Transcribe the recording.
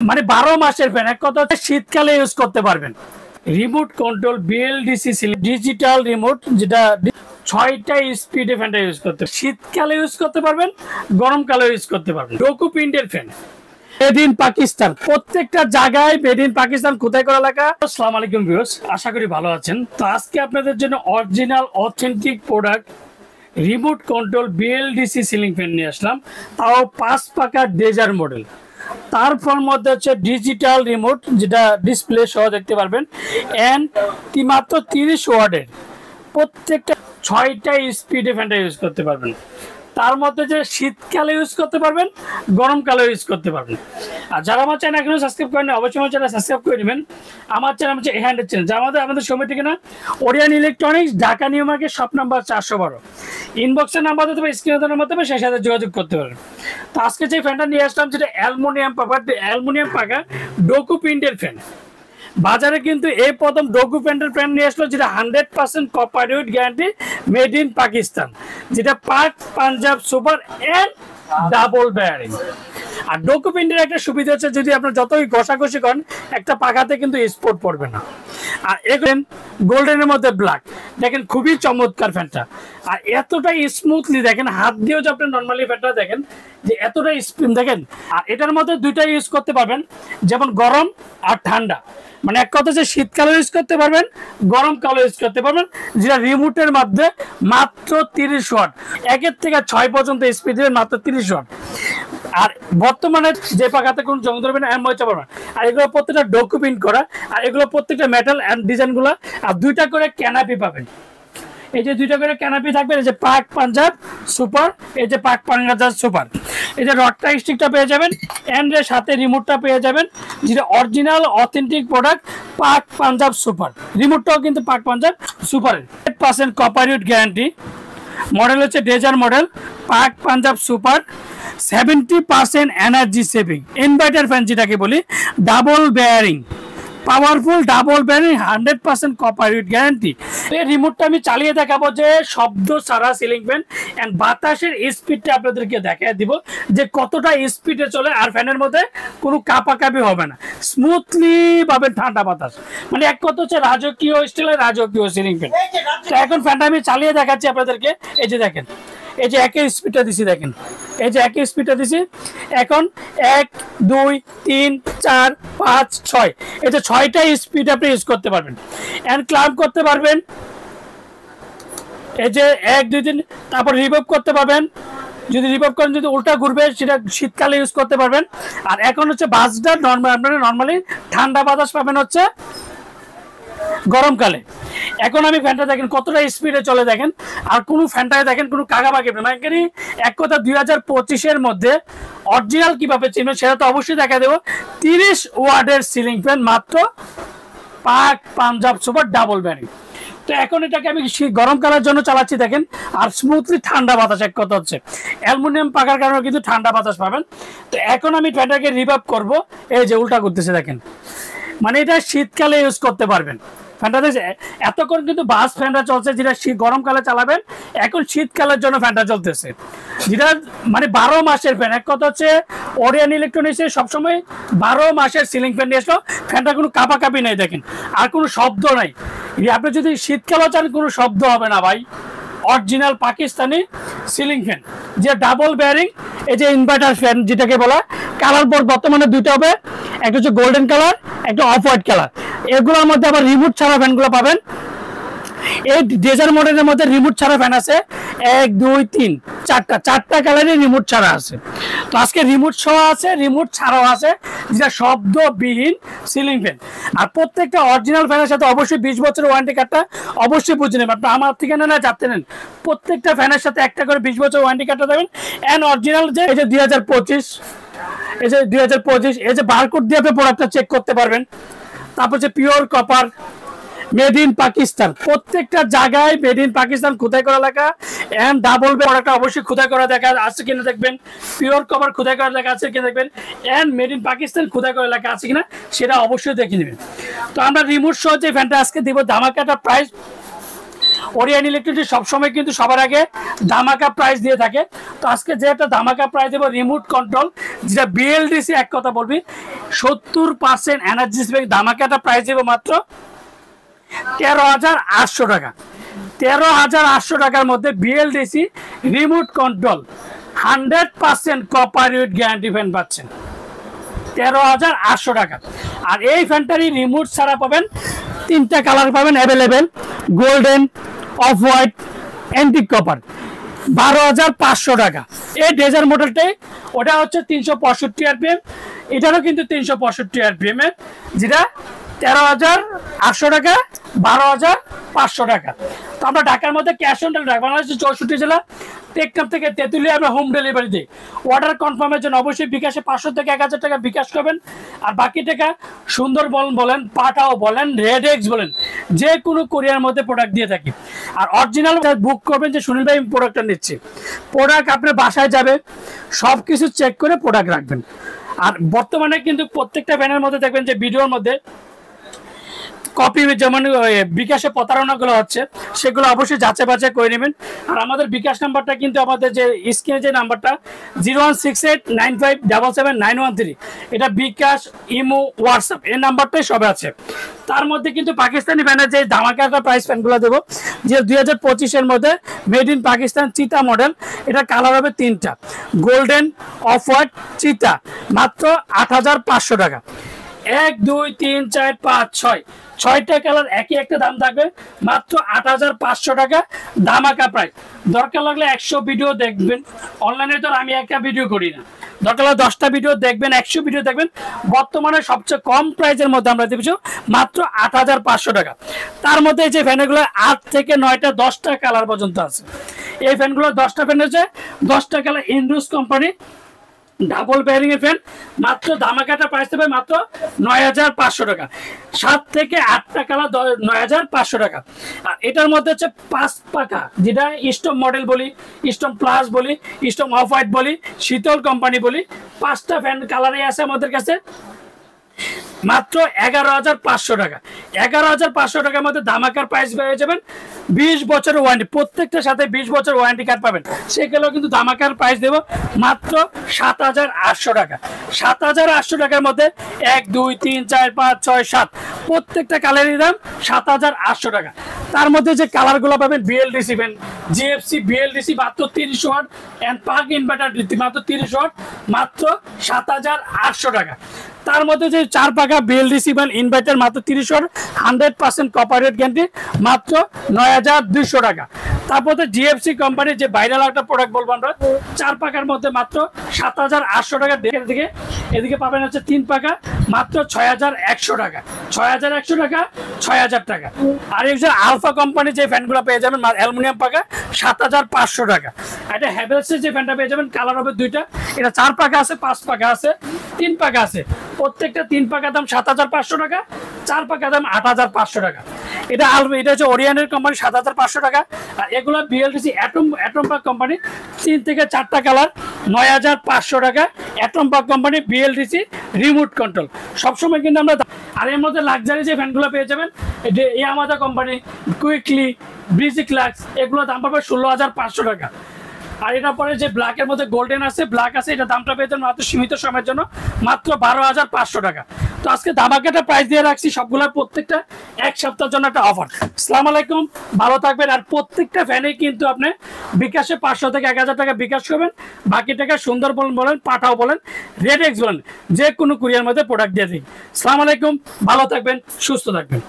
মানে 12 মাসের ফ্যান, এক কথা হচ্ছে শীতকালে ইউজ করতে পারবেন। Remote control BLDC digital remote, যেটা 6টা স্পিডে ফ্যানটা ইউজ করতে, শীতকালে ইউজ করতে পারবেন, গরমকালে ইউজ করতে পারবেন। ডোকু প্রিন্টের ফ্যান, মেড ইন পাকিস্তান, প্রত্যেকটা জায়গায় মেড ইন পাকিস্তান কোথায় করা লেখা। আসসালামু আলাইকুম ভিউয়ার্স, আশা করি ভালো আছেন। তো আজকে আপনাদের জন্য original authentic product remote control BLDC ceiling fan নিয়ে আসলাম, তাও 5 পাকা ডেজার মডেল। তারপর মধ্যে হচ্ছে ডিজিটাল রিমোট, যেটা ডিসপ্লে সহ দেখতে পারবেন, এন্ড মাত্র 30 ওয়াটের, প্রত্যেকটা 6টা স্পিডে ফ্যানটা ইউজ করতে পারবেন। তার মধ্যে যে শীতকালে ইউজ করতে পারবেন, গরমকালে ইউজ করতে পারবেন। আর যারা আমার চ্যানেল এখনো সাবস্ক্রাইব করেন, অবশ্যই আমার চ্যানেল সাবস্ক্রাইব করে নেবেন। আমার চ্যানেল হচ্ছে এই হ্যান্ডের চ্যানেল, যার মধ্যে আমাদের সময় ঠিকানা Orion electronics, Dhaka new market, shop number 412। ইনবক্সের নাম্বার দিতে হবে, স্ক্রিনে দেওয়ার মাধ্যমে সেই সাথে যোগাযোগ করতে পারেন। তো আজকে যে ফ্যানটা নিয়ে আসলাম, যেটা অ্যালুমিনিয়াম পাকা ডোকু প্রিন্টের ফ্যান। বাজারে কিন্তু এই প্রথম ডোকু প্রিন্টের ফ্যান নিয়ে আসলো, যেটা 100% copper wound guarantee, made in Pakistan, যেটা Pak Punjab super and double bearing. আর ডোকু প্রিন্টের একটা সুবিধা হচ্ছে, যদি আপনার যতই ঘষাঘষি করেন, একটা পাখাতে কিন্তু স্পট পড়বে না। আর এখন গোল্ডেনের মধ্যে ব্ল্যাক, দেখেন খুবই চমৎকার ফ্যানটা। আর এতটাই স্মুথলি দেখেন, হাত দিয়েও যে আপনি নর্মালি ফ্যানটা দেখেন যে এতটাই স্পিন দেখেন। আর এটার মধ্যে দুইটাই ইউজ করতে পারবেন, যেমন গরম আর ঠান্ডা। মানে এক কথা হচ্ছে শীতকালে ইউজ করতে পারবেন, গরমকালে ইউজ করতে পারবেন, যেটা রিমোটের মধ্যে মাত্র 30 ওয়াট, 1 থেকে 6 পর্যন্ত স্পিড দেবেন, মাত্র 30 ওয়াট। আর বর্তমানে যে পাখাতে কোনো জং ধরবে না, এমন পারবে না। আর এগুলো প্রত্যেকটা ডোকু প্রিন্ট করা, আর এগুলো প্রত্যেকটা মেটাল অ্যান্ড ডিজাইনগুলো। আর 2টা করে ক্যানাপি পাবেন, এই যে 2টা করে ক্যানাপি থাকবে, এই যে পাক পাঞ্জাব সুপার, এই যে পাক পাঞ্জাব সুপার। এই যে রডটা স্টিকটা পেয়ে যাবেন, এন্ড এর সাথে রিমোটটা পেয়ে যাবেন, যেটা অরিজিনাল অথেন্টিক প্রোডাক্ট পাক পাঞ্জাব সুপার। রিমোটটাও কিন্তু পাক পাঞ্জাব সুপারের, 100% কপারউড গ্যারান্টি। মডেল হচ্ছে ডেজার model, Pak Punjab super, 70% energy saving inverter fan, যেটাকে বলি double bearing, powerful double bearing, 100% copper wound guarantee. এই রিমোটটা আমি চালিয়ে দেখাবো, যে শব্দ ছাড়া সিলিং ফ্যান এন্ড বাতাসের স্পিডটা আপনাদেরকে দেখায় দিব, যে কতটা স্পিডে চলে। আর ফ্যানের মধ্যে কোনো কাঁপাকাঁপি হবে না, স্মুথলি পাবেন ঠান্ডা বাতাস। মানে এক কথা হচ্ছে রাজকীয় স্টাইলের রাজকীয় সিলিং ফ্যান। তো এখন ফ্যানটা আমি চালিয়ে দেখাচ্ছি আপনাদেরকে। এই যে দেখেন, এই যে একই স্পিডটা দিছি, দেখেন এই যে একই স্পিডটা দিছি। এখন 1 2 3 4 5 6, এই যে 6টা স্পিড আপনি ইউজ করতে পারবেন এন্ড ক্লাম্প করতে পারবেন। এই যে 1 2 3, তারপর রিভলভ করতে পারবেন। যদি রিভলভ করেন, যদি উল্টা ঘুরবে, সেটা শীতকালে ইউজ করতে পারবেন। আর এখন হচ্ছে বাসটা নর্মাল, আপনারা নর্মালি ঠান্ডা বাতাস পাবেন হচ্ছে গরমকালে। এখন আমি ফ্যানটা দেখেন কতটা স্পিডে চলে, দেখেন। আর কোনো ফ্যানটায় দেখেন কোনো কাগাবাগি না, মানে এক কথা 2025-এর মধ্যে অরিজিনাল কিভাবে চিনবেন সেটা তো অবশ্যই দেখা দেবো। 30 ওয়াটের সিলিং ফ্যান, মাত্র পাক পাঞ্জাব সুপার ডাবল বেয়ারিং। তো এখন এটাকে আমি গরমকালের জন্য চালাচ্ছি, দেখেন। আর স্মুথলি ঠান্ডা বাতাস, এক কথা হচ্ছে অ্যালুমিনিয়াম পাকার কারণে কিন্তু ঠান্ডা বাতাস পাবেন। তো এখন আমি ফ্যানটাকে রিভাইভ করব, এই যে উল্টা করতেছে দেখেন। মানে এটা শীতকালে ইউজ করতে পারবেন। ফ্যানটা দেখছে এতক্ষণ কিন্তু বাস ফ্যানটা চলছে, যেটা গরমকালে চালাবেন। এখন শীতকালের জন্য ফ্যানটা চলতেছে, যেটা মানে 12 মাসের ফ্যান। এক কথা হচ্ছে ওরিয়ান ইলেকট্রনিক্সে সবসময় 12 মাসের সিলিং ফ্যান নিয়ে আসলো। ফ্যানটা কোনো কাঁপাকাঁপি নেই, দেখেন, আর কোনো শব্দ নাই। আপনি যদি শীতকালেও চান, কোনো শব্দ হবে না ভাই। অরিজিনাল পাকিস্তানি সিলিং ফ্যান, যে ডাবল বেয়ারিং। এই যে ইনভার্টার ফ্যান, যেটাকে বলা, কালার বোর্ড বর্তমানে 2টা হবে, একটা হচ্ছে গোল্ডেন কালার, একটা অফ হোয়াইট কালার। এগুলোর মধ্যে আবার রিমোট ছাড়া ফ্যানগুলো পাবেন। এই ডেজার মডেলের মধ্যে রিমোট ছাড়া ফ্যান আছে 1 2 3 4টা কালারে রিমোট ছাড়া আছে। তো আজকে রিমোট সহ আছে, রিমোট ছাড়াও আছে, যেটা শব্দবিহীন সিলিং ফ্যান। আর প্রত্যেকটা অরিজিনাল ফ্যানের সাথে অবশ্যই 20 বছরের ওয়ারেন্টি কার্ডটা অবশ্যই বুঝে নেবেন। আপনি আমার থেকে না যাতে নেন, প্রত্যেকটা ফ্যানের সাথে একটা করে 20 বছর ওয়ারেন্টি কার্ডটা দেবেন। এন্ড অরিজিনাল যে এই যে 2025, এই যে 2025, এই যে বারকোড দিয়ে আপনি প্রোডাক্টটা চেক করতে পারবেন। তারপর যে pure copper, made in Pakistan, প্রত্যেকটা জায়গায় মেড ইন পাকিস্তান খোদাই করা লেখা। এন্ড ডাবল প্রোডাক্টটা অবশ্যই খোদাই করা দেখা আছে কিনা দেখবেন, পিওর কভার খোদাই করা লেখা আছে কিনা দেখবেন, এন্ড মেড ইন পাকিস্তান খোদাই করা লেখা আছে কিনা সেটা অবশ্যই দেখে নেবেন। তো আমরা রিমোট সহ যে ফ্যানটা আজকে দিব, ধামাকাটা প্রাইস ওরিয়ন ইলেকট্রিক সবসময় কিন্তু সবার আগে ধামাকা প্রাইস দিয়ে থাকে। তো আজকে যে একটা ধামাকা প্রাইস দেবো রিমোট কন্ট্রোল, যেটা বিএলডিসি, এক কথা বলবি 70% এনার্জি সেভিং ধামাকাটা প্রাইস দেবো মাত্র 13,800 টাকা। 13,800 টাকার মধ্যে BLDC remote control 100% copper with guarantee fan পাচ্ছেন 13,800 টাকা। আর এই ফ্যানটারই রিমোট ছাড়া পাবেন 3টা কালার পাবেন available, golden, off white, antique copper, 12,500 টাকা। এই ডেজার মডেলটাই, ওটা হচ্ছে 365 আরপিএম, এটারও কিন্তু 365 আরপিএম এর, যেটা 13,800 টাকা, 12,500 টাকা। তো আমরা ঢাকার মধ্যে ক্যাশ অন ডেলিভারি, বাংলাদেশের 64 জেলা, টেকনাফ থেকে তেঁতুলিয়া আমরা হোম ডেলিভারি দিই। অর্ডার কনফার্মের জন্য অবশ্যই বিকাশে 500 থেকে 1,000 টাকা বিকাশ করবেন। আর বাকি টাকা সুন্দরবন বলেন, পাঠাও বলেন, রেড এক্স বলেন, যে কোনো কোরিয়ার মধ্যে প্রোডাক্ট দিয়ে থাকি। আর অরিজিনাল বুক করবেন যে সুনীল ভাই আমি প্রোডাক্টটা নিচ্ছি, প্রোডাক্ট আপনার বাসায় যাবে, সব কিছু চেক করে প্রোডাক্ট রাখবেন। আর বর্তমানে কিন্তু প্রত্যেকটা ব্যানের মধ্যে দেখবেন যে ভিডিওর মধ্যে কপি, যেমন বিকাশে প্রতারণাগুলো হচ্ছে, সেগুলো অবশ্যই যাচাই বাছাই করে নেবেন। আর আমাদের বিকাশ নাম্বারটা কিন্তু আমাদের যে স্ক্রিনে যে নাম্বারটা 016895779113, এটা বিকাশ, ইমো, হোয়াটসঅ্যাপ, এই নাম্বারটাই সবে আছে। তার মধ্যে কিন্তু পাকিস্তানি ফ্যানের যে ধামাকাটা প্রাইস ফ্যানগুলো দেবো, যে 2025-এর মধ্যে মেড ইন পাকিস্তান চিতা মডেল, এটা কালার হবে 3টা, গোল্ডেন, অফ হোয়াইট, চিতা, মাত্র 8,500 টাকা। 1 2 3 4 5 6 6টা কালার, একই একটা দাম থাকবে মাত্র 8,500 টাকা ধামাকা প্রাইস। দরকার লাগলে 100 ভিডিও দেখবেন, অনলাইনে তো আমি একটা ভিডিও করি না, দরকার হলে 10টা ভিডিও দেখবেন, 100 ভিডিও দেখবেন। বর্তমানে সবচেয়ে কম প্রাইসের মধ্যে আমরা দিচ্ছি মাত্র 8,500 টাকা। তার মধ্যে যে ফ্যানগুলো 8 থেকে 9টা 10টা কালার পর্যন্ত আছে। এই ফ্যানগুলো 10টা ফ্যান হচ্ছে 10টা কালার, ইন্ডুস কোম্পানি ডাবল বেয়ারিং এর ফ্যান, মাত্র ধামাকাটা প্রাইস দেবে মাত্র 9,500 টাকা। 7 থেকে 8টা কালার 9,500 টাকা। আর এটার মধ্যে হচ্ছে 5 পাখা, যেটা স্টম মডেল বলি, স্টম প্লাস বলি, স্টম অফ হোয়াইট বলি, শীতল কোম্পানি বলি, 5টা ফ্যান কালারে আছে আমাদের কাছে, মাত্র 11,500 টাকা। 11,500 টাকার মধ্যে ধামাকার প্রাইস পেয়ে যাবেন 20 বছরের ওয়ারেন্টি, প্রত্যেকটার সাথে 20 বছর ওয়ারেন্টি কার্ড পাবেন। সেগুলো কিন্তু ধামাকার প্রাইস দেব মাত্র 7,800 টাকা। 7,800 টাকার মধ্যে 1 2 3 4 5 6 7 প্রত্যেকটা কালারের দাম 7,800 টাকা। তার মধ্যে যে কালারগুলো পাবেন বিএলডিসি ফ্যান, জিএফসি বিএলডিসি মাত্র 30 ওয়াট, এন্ড পাক ইনভার্টার মাত্র 30 ওয়াট, মাত্র 7,800 টাকা। তার মধ্যে যে 4 পাকা বিএলডিসি ফ্যান ইনভার্টার মাত্র 30 ওয়াট, 100% কপার রেট গ্যারান্টি, মাত্র 9,200 টাকা। তারপরে জিএফসি কোম্পানির যে ভাইরাল একটা প্রোডাক্ট বলবো আমরা, 4 পাকার মধ্যে মাত্র 7,800 টাকা। এদিকে পাবেন হচ্ছে 3 পাকা মাত্র 6,100 টাকা, 6,100 টাকা, 6,000 টাকা। আর এই যে আলফা কোম্পানির যে ফ্যানগুলো পেয়ে যাবেন অ্যালুমিনিয়াম পাকা 7,500 টাকা। এটা হ্যাভেলসের যে ফ্যানটা পেয়ে যাবেন, কালার হবে 2টা, এটা 4 পাকা আছে, 5 পাকা আছে, 3 পাকা আছে। প্রত্যেকটা 3 পাকা দাম 7,500 টাকা, 4 পাকা দাম 8,500 টাকা। এটা হচ্ছে ওরিয়নের কোম্পানি 7,500 টাকা। আর এগুলো বিএলডিসি অ্যাটম পাক কোম্পানি, 3 থেকে 4টা কালার, 9,500 টাকা। অ্যাটম পাক কোম্পানি বিএলডিসি রিমোট কন্ট্রোল সবসময় কিন্তু আমরা। আর এর মধ্যে লাক্সারি যে ফ্যানগুলো পেয়ে যাবেন, ইয়ামাদা কোম্পানি, কুইকলি, ব্রিজি ক্লাক্স, এগুলো দাম পাবে 16,500 টাকা। আর এটা পরে যে ব্ল্যাকের মধ্যে গোল্ডেন আছে, ব্ল্যাক আছে, এটা দামটা পেয়ে যাবেন মাত্র সীমিত সময়ের জন্য মাত্র 12,500 টাকা। তো আজকে ধামাকাটা প্রাইস দিয়ে রাখছি সবগুলোর, প্রত্যেকটা 1 সপ্তাহের জন্য একটা অফার। আসসালামু আলাইকুম, ভালো থাকবেন। আর প্রত্যেকটা ফ্যানে কিন্তু আপনি বিকাশে 500 থেকে 1,000 টাকা বিকাশ করবেন, বাকি টাকা সুন্দরবন বলেন, পাঠাও বলেন, রেড এক্স বলেন, যে কোনো কুরিয়ার মধ্যে প্রোডাক্ট দিয়ে দিই। আসসালামু আলাইকুম, ভালো থাকবেন, সুস্থ থাকবেন।